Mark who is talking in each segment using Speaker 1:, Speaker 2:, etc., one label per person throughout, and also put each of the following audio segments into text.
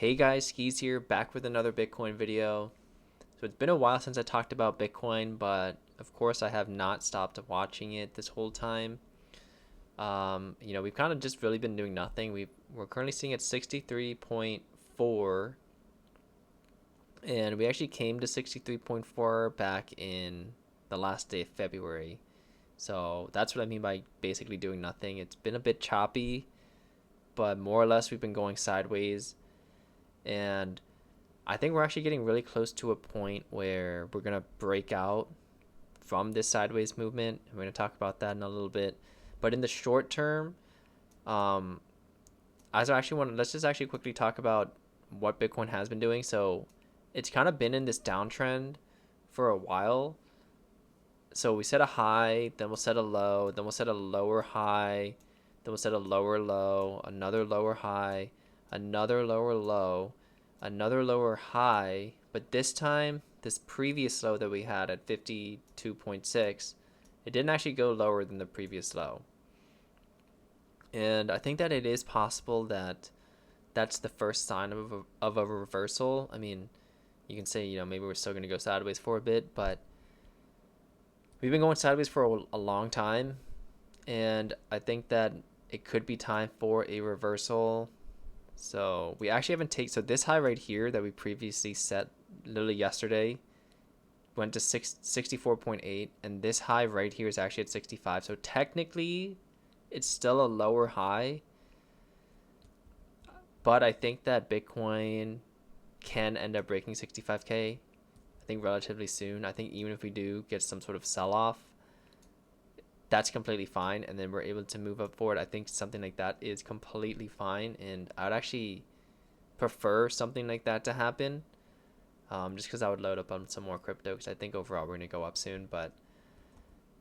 Speaker 1: Hey guys, Skis here, back with another Bitcoin video. So it's been a while since I talked about Bitcoin, but of course I have not stopped watching it this whole time. We've kind of just really been doing nothing. We're currently sitting at 63.4, and we actually came to 63.4 back in the last day of February. So that's what I mean by basically doing nothing. It's been a bit choppy, but more or less we've been going sideways, and I think we're actually getting really close to a point where we're going to break out from this sideways movement. We're going to talk about that in a little bit. But in the short term, um, let's just actually quickly talk about what Bitcoin has been doing. So it's kind of been in this downtrend for a while. So we set a high, then we'll set a low, then we'll set a lower high, then we'll set a lower low, another lower high, another lower low, another lower high. But this time, this previous low that we had at 52.6, it didn't actually go lower than the previous low. And I think that it is possible that that's the first sign of a reversal. I mean, you can say, maybe we're still going to go sideways for a bit, but we've been going sideways for a long time. And I think that it could be time for a reversal. So we actually haven't taken, so this high right here that we previously set literally yesterday went to 64.8, and this high right here is actually at 65. So technically it's still a lower high, but I think that Bitcoin can end up breaking 65K, I think relatively soon. I think even if we do get some sort of sell off, that's completely fine, and then we're able to move up forward. I think something like that is completely fine, and I'd actually prefer something like that to happen, just because I would load up on some more crypto, because I think overall we're going to go up soon, but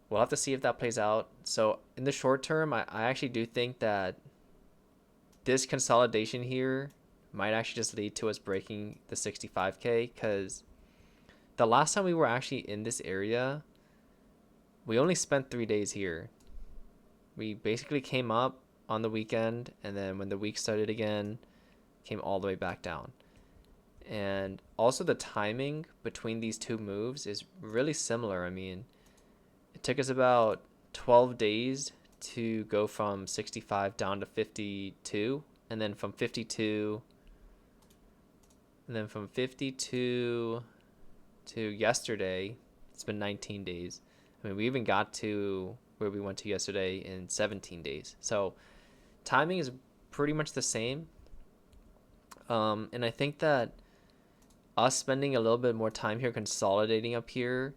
Speaker 1: we'll have to see if that plays out. So in the short term, I actually do think that this consolidation here might actually just lead to us breaking the 65K, because the last time we were actually in this area, we only spent 3 days here. We basically came up on the weekend, and then when the week started again, came all the way back down. And also the timing between these two moves is really similar. I mean, it took us about 12 days to go from 65 down to 52, and then from 52 to yesterday, it's been 19 days. I mean, we even got to where we went to yesterday in 17 days. So timing is pretty much the same. And I think that us spending a little bit more time here consolidating up here,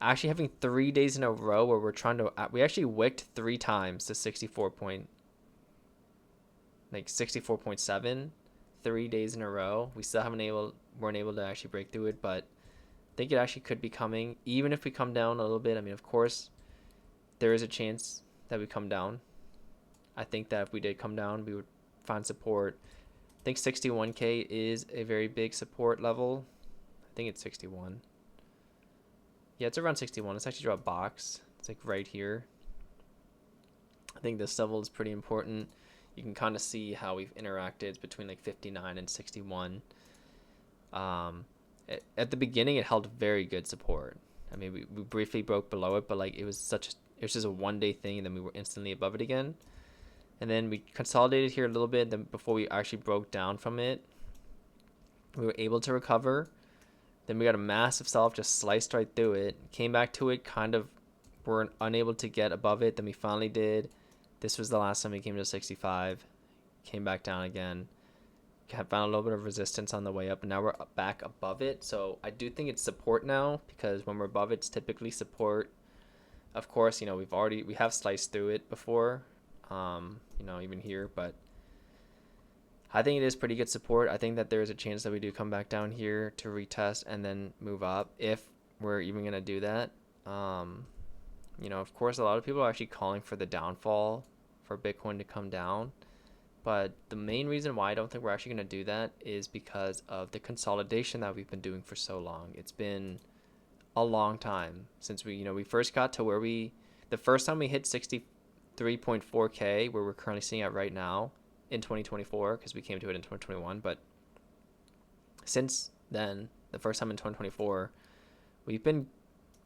Speaker 1: actually having 3 days in a row where we actually wicked 3 times to 64.7, 3 days in a row. We still weren't able to actually break through it, but I think it actually could be coming, even if we come down a little bit. I mean, of course, there is a chance that we come down. I think that if we did come down, we would find support. I think 61K is a very big support level. I think it's 61. Yeah, it's around 61. Let's actually draw a box. It's like right here. I think this level is pretty important. You can kind of see how we've interacted between like 59 and 61. At the beginning, it held very good support. I mean, we briefly broke below it, but like it was just a 1 day thing, and then we were instantly above it again. And then we consolidated here a little bit. Then before we actually broke down from it, we were able to recover. Then we got a massive sell-off, just sliced right through it. Came back to it, kind of were unable to get above it. Then we finally did. This was the last time we came to 65. Came back down again. Found a little bit of resistance on the way up, and now we're back above it. So I do think it's support now, because when we're above it, it's typically support. Of course, we have sliced through it before, even here, but I think it is pretty good support. I think that there is a chance that we do come back down here to retest and then move up, if we're even going to do that. Of course, a lot of people are actually calling for the downfall for Bitcoin to come down. But the main reason why I don't think we're actually going to do that is because of the consolidation that we've been doing for so long. It's been a long time since we first got to the first time we hit 63.4K, where we're currently sitting at right now in 2024, because we came to it in 2021. But Since then, the first time in 2024, we've been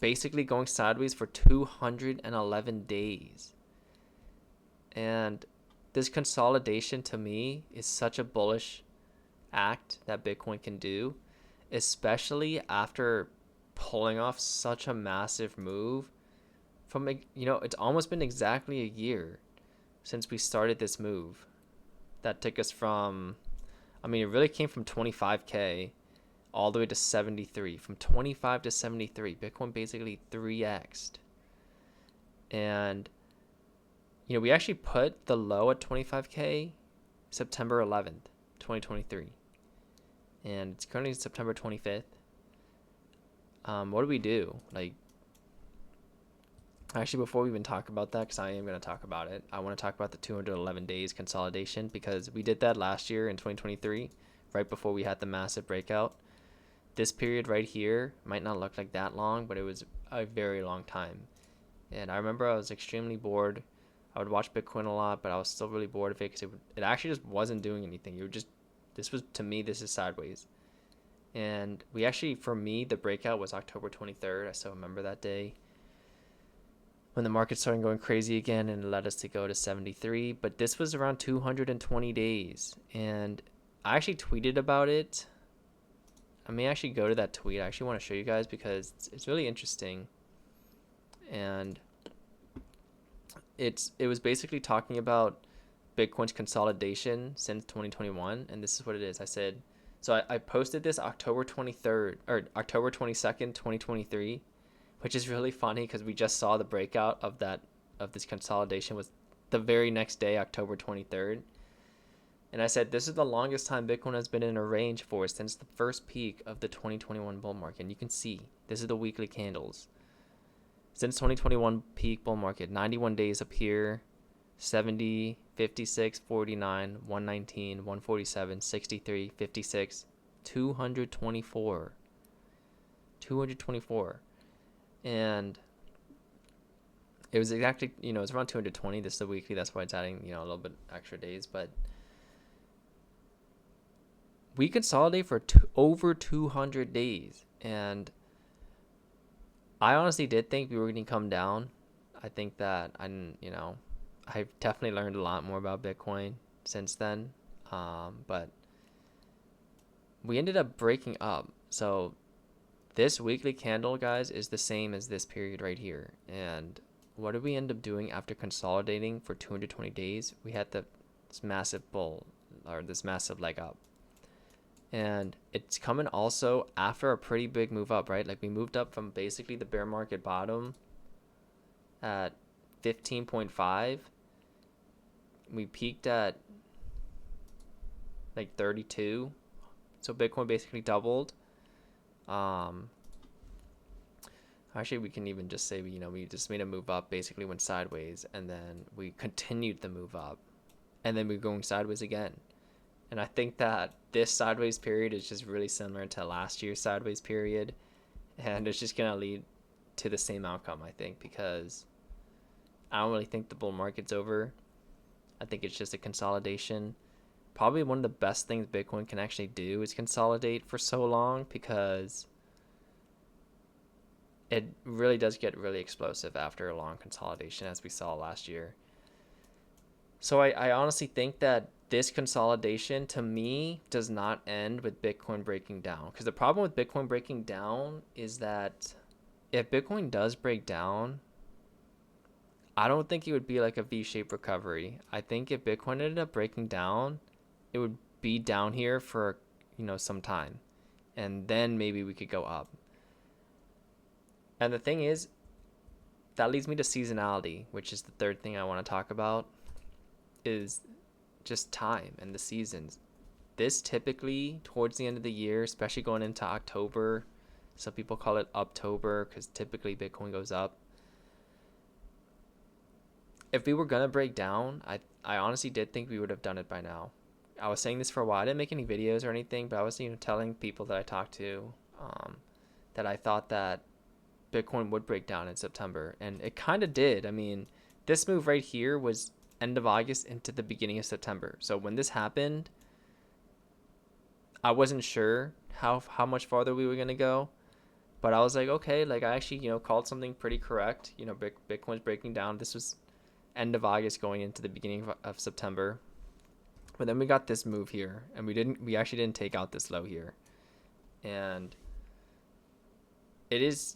Speaker 1: basically going sideways for 211 days. And this consolidation to me is such a bullish act that Bitcoin can do, especially after pulling off such a massive move from, it's almost been exactly a year since we started this move that took us from, it really came from 25K all the way to 73. From 25 to 73, Bitcoin basically 3x'd. And we actually put the low at 25K September 11th, 2023. And it's currently September 25th. What do we do? Actually, before we even talk about that, because I am going to talk about it, I want to talk about the 211 days consolidation, because we did that last year in 2023, right before we had the massive breakout. This period right here might not look like that long, but it was a very long time. And I remember I was extremely bored. I would watch Bitcoin a lot, but I was still really bored of it because it actually just wasn't doing anything. This is sideways. And we actually, for me, the breakout was October 23rd. I still remember that day when the market started going crazy again and it led us to go to 73. But this was around 220 days. And I actually tweeted about it. I may actually go to that tweet. I actually want to show you guys because it's really interesting. And it was basically talking about Bitcoin's consolidation since 2021. And this is what it is. I said, so I posted this October 23rd or October 22nd, 2023, which is really funny because we just saw the breakout of this consolidation was the very next day, October 23rd. And I said, this is the longest time Bitcoin has been in a range for since the first peak of the 2021 bull market. And you can see, this is the weekly candles. Since 2021 peak bull market, 91 days up here, 70, 56, 49, 119, 147, 63, 56, 224. 224. And it was exactly, it's around 220. This is the weekly. That's why it's adding, a little bit extra days. But we consolidate for over 200 days. And I honestly did think we were going to come down. I think that I've definitely learned a lot more about Bitcoin since then. But we ended up breaking up. So this weekly candle, guys, is the same as this period right here. And what did we end up doing after consolidating for 220 days? We had this massive bull, or this massive leg up. And it's coming also after a pretty big move up, right? Like we moved up from basically the bear market bottom at 15.5. We peaked at like 32. So Bitcoin basically doubled. Actually, we can even just say, we just made a move up, basically went sideways, and then we continued the move up. And then we're going sideways again. And I think that this sideways period is just really similar to last year's sideways period. And it's just going to lead to the same outcome, I think, because I don't really think the bull market's over. I think it's just a consolidation. Probably one of the best things Bitcoin can actually do is consolidate for so long, because it really does get really explosive after a long consolidation, as we saw last year. So I honestly think that this consolidation, to me, does not end with Bitcoin breaking down. Because the problem with Bitcoin breaking down is that if Bitcoin does break down, I don't think it would be like a V-shaped recovery. I think if Bitcoin ended up breaking down, it would be down here for, some time. And then maybe we could go up. And the thing is, that leads me to seasonality, which is the third thing I want to talk about, is just time and the seasons. This typically, towards the end of the year, especially going into October, some people call it Uptober because typically Bitcoin goes up. If we were going to break down, I honestly did think we would have done it by now. I was saying this for a while. I didn't make any videos or anything, but I was telling people that I talked to that I thought that Bitcoin would break down in September, and it kind of did. This move right here was end of August into the beginning of September. So when this happened, I wasn't sure how much farther we were gonna go, but I was like, okay, like I actually called something pretty correct. Bitcoin's breaking down. This was end of August going into the beginning of September. But then we got this move here, and we actually didn't take out this low here. And it is,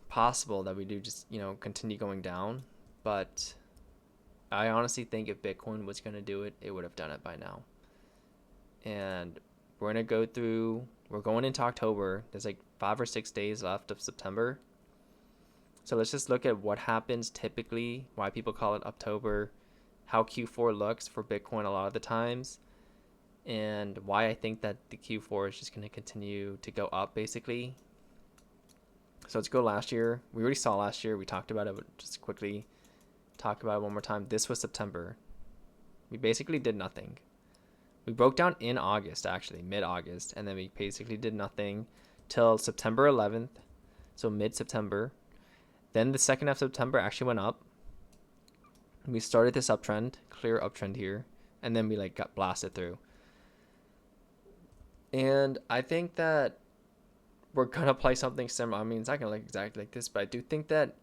Speaker 1: possible that we do just, continue going down, but I honestly think if Bitcoin was going to do it, it would have done it by now. And we're going into October. There's like 5 or 6 days left of September. So let's just look at what happens typically, why people call it October, how Q4 looks for Bitcoin a lot of the times, and why I think that the Q4 is just going to continue to go up basically. So let's go last year. We already saw last year. We talked about it, but just quickly talk about it one more time. This was September. We basically did nothing. We broke down in August, actually, mid-August, and then we basically did nothing till September 11th, so mid-September. Then the second half of September actually went up. We started this uptrend, clear uptrend here, and then we got blasted through. And I think that we're gonna play something similar. I mean, it's not gonna exactly like this, but I do think that,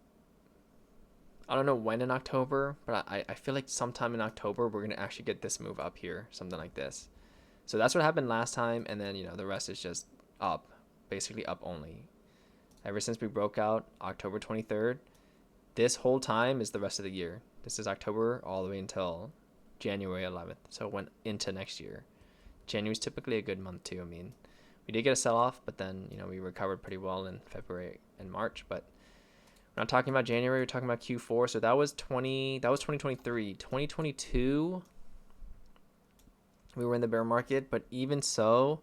Speaker 1: I don't know when in October, but I feel like sometime in October we're gonna actually get this move up here, something like this. So that's what happened last time, and then the rest is just up, basically up only. Ever since we broke out October 23rd, this whole time is the rest of the year. This is October all the way until January 11th, so it went into next year. January is typically a good month too. I mean, we did get a sell-off, but then we recovered pretty well in February and March. But we're not talking about January. We're talking about Q4. So that was 2023. 2022, we were in the bear market, but even so,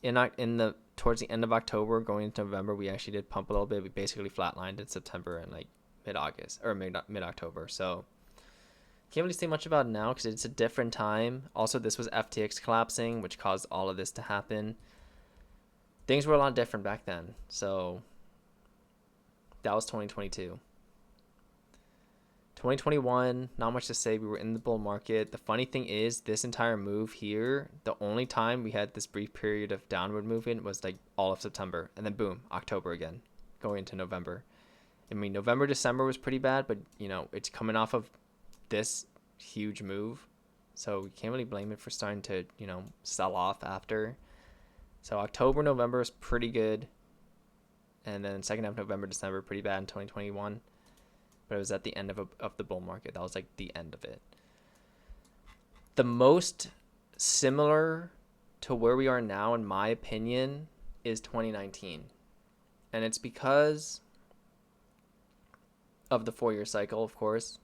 Speaker 1: towards the end of October, going into November, we actually did pump a little bit. We basically flatlined in September and mid-August or mid-October. So can't really say much about it now because it's a different time. Also, this was FTX collapsing, which caused all of this to happen. Things were a lot different back then. So that was 2022. 2021, not much to say. We were in the bull market. The funny thing is, this entire move here, the only time we had this brief period of downward movement was all of September. And then boom, October again, going into November. I mean, November, December was pretty bad, but it's coming off of this huge move, so we can't really blame it for starting to sell off after. So October, November is pretty good, and then second half of November, December pretty bad in 2021, but it was at the end of the bull market. That was the end of it. The most similar to where we are now, in my opinion, is 2019, and it's because of the 4-year cycle, of course.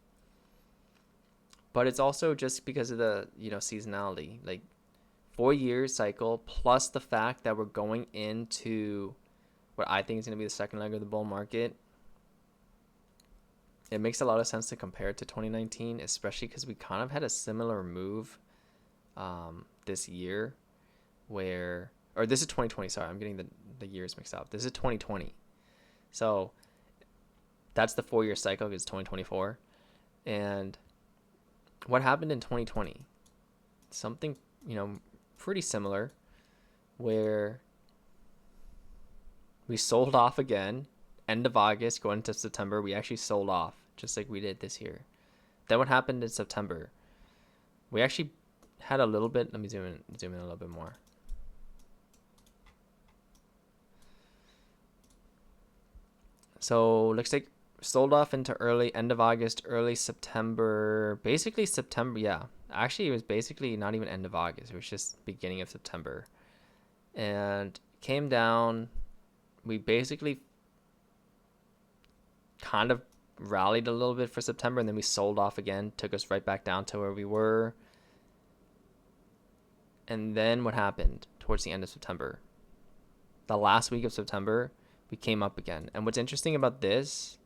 Speaker 1: But it's also just because of the, seasonality. 4-year cycle plus the fact that we're going into what I think is going to be the second leg of the bull market. It makes a lot of sense to compare it to 2019, especially because we kind of had a similar move this year or this is 2020. Sorry, I'm getting the years mixed up. This is 2020. So that's the 4-year cycle because it's 2024. And what happened in 2020? Something, pretty similar, where we sold off again, end of August, going into September. We actually sold off, just like we did this year. Then what happened in September? We actually had a little bit. Let me zoom in a little bit more. So looks like sold off into end of August, early September, basically September. Yeah, actually it was basically not even end of August. It was just beginning of September, and came down. We basically kind of rallied a little bit for September, and then we sold off again, took us right back down to where we were. And then what happened towards the end of September? The last week of September, we came up again. And what's interesting about this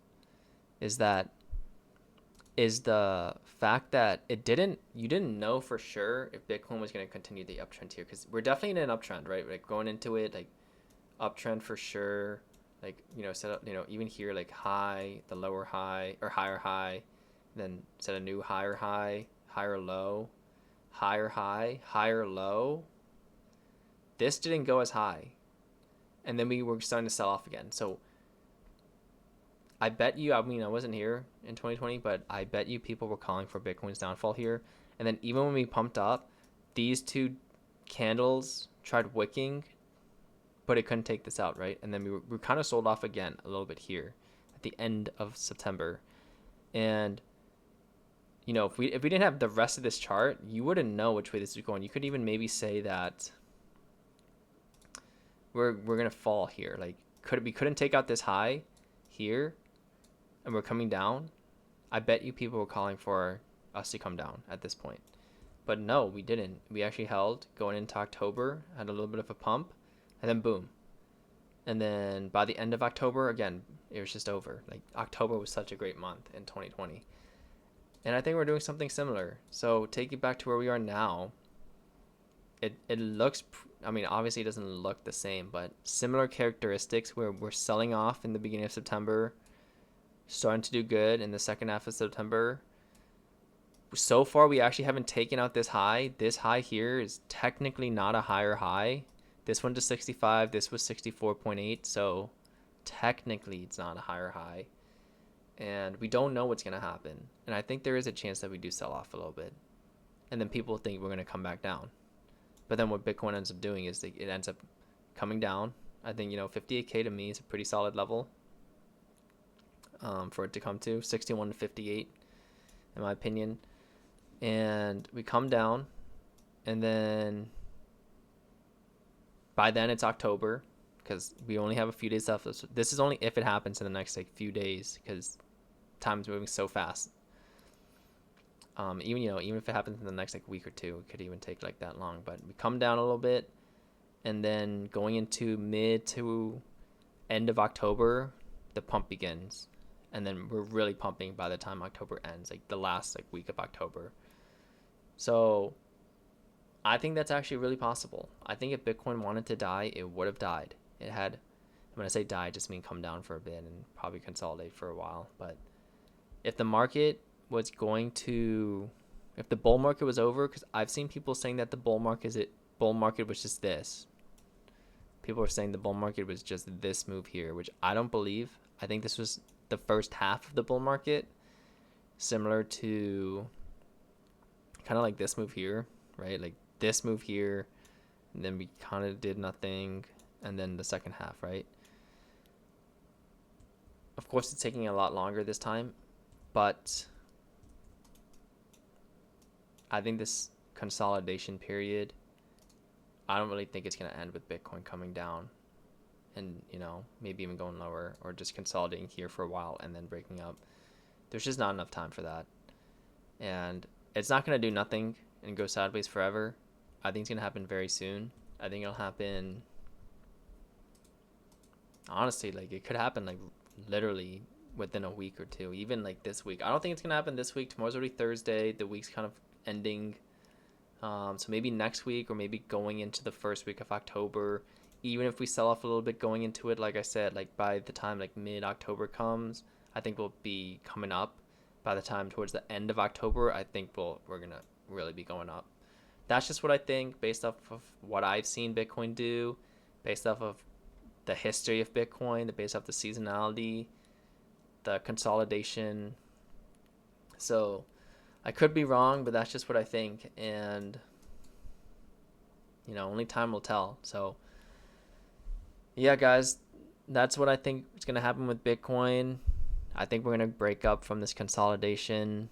Speaker 1: is the fact that you didn't know for sure if Bitcoin was going to continue the uptrend here, because we're definitely in an uptrend, right? Going into it, uptrend for sure. Set up, even here, high, the lower high, or higher high, then set a new higher high, higher low, higher high, higher low. this didn't go as high, and then we were starting to sell off again. So I bet you, I mean, I wasn't here in 2020, but I bet you people were calling for Bitcoin's downfall here. And then even when we pumped up, these two candles tried wicking, but it couldn't take this out, right? And then we kind of sold off again a little bit here at the end of September. And you know, if we didn't have the rest of this chart, you wouldn't know which way this is going. You could even maybe say that we're gonna fall here. Like, we couldn't take out this high here, and we're coming down. I bet you people were calling for us to come down at this point, but no, we didn't. We actually held going into October, had a little bit of a pump, and then boom. And then by the end of October, again, it was just over. Like, October was such a great month in 2020. And I think we're doing something similar. So take it back to where we are now. It looks, I mean, obviously it doesn't look the same, but similar characteristics where we're selling off in the beginning of September, starting to do good in the second half of September. So far, we actually haven't taken out this high. This high here is technically not a higher high. This one to 65, this was 64.8, so technically it's not a higher high. And we don't know what's going to happen. And I think there is a chance that we do sell off a little bit. And then people think we're going to come back down. But then what Bitcoin ends up doing is it ends up coming down. I think, 58K to me is a pretty solid level for it to come to. 61 to 58, in my opinion. And we come down. And then by then it's October, because we only have a few days left. This is only if it happens in the next few days, because time's moving so fast. Even if it happens in the next week or two, it could even take like that long. But we come down a little bit, and then going into mid to end of October, the pump begins, and then we're really pumping by the time October ends, like the last week of October. So I think that's actually really possible. I think if Bitcoin wanted to die, it would have died. It had, when I say die, I just mean come down for a bit and probably consolidate for a while. But if the market was if the bull market was over, because I've seen people saying that the bull market was just this. People are saying the bull market was just this move here, which I don't believe. I think this was the first half of the bull market, similar to kind of like this move here, right? Like this move here, and then we kind of did nothing, and then the second half, right? Of course, it's taking a lot longer this time, but I think this consolidation period, I don't really think it's going to end with Bitcoin coming down and, maybe even going lower, or just consolidating here for a while and then breaking up. There's just not enough time for that. And it's not going to do nothing and go sideways forever. I think it's going to happen very soon. I think it'll happen, honestly, it could happen literally within a week or two, even this week. I don't think it's going to happen this week. Tomorrow's already Thursday. The week's kind of ending. So maybe next week, or maybe going into the first week of October. Even if we sell off a little bit going into it, like I said, by the time mid-October comes, I think we'll be coming up. By the time towards the end of October, I think we're going to really be going up. That's just what I think, based off of what I've seen Bitcoin do, based off of the history of Bitcoin, based off the seasonality, the consolidation. So I could be wrong, but that's just what I think. And, only time will tell. So, yeah, guys, that's what I think is going to happen with Bitcoin. I think we're going to break up from this consolidation.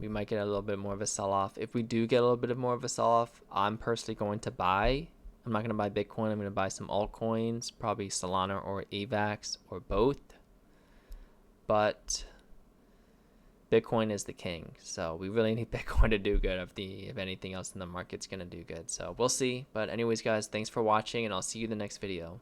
Speaker 1: We might get a little bit more of a sell-off. If we do get a little bit more of a sell-off, I'm personally going to buy. I'm not going to buy Bitcoin. I'm going to buy some altcoins, probably Solana or AVAX or both. But Bitcoin is the king. So we really need Bitcoin to do good if anything else in the market's going to do good. So we'll see. But anyways, guys, thanks for watching, and I'll see you in the next video.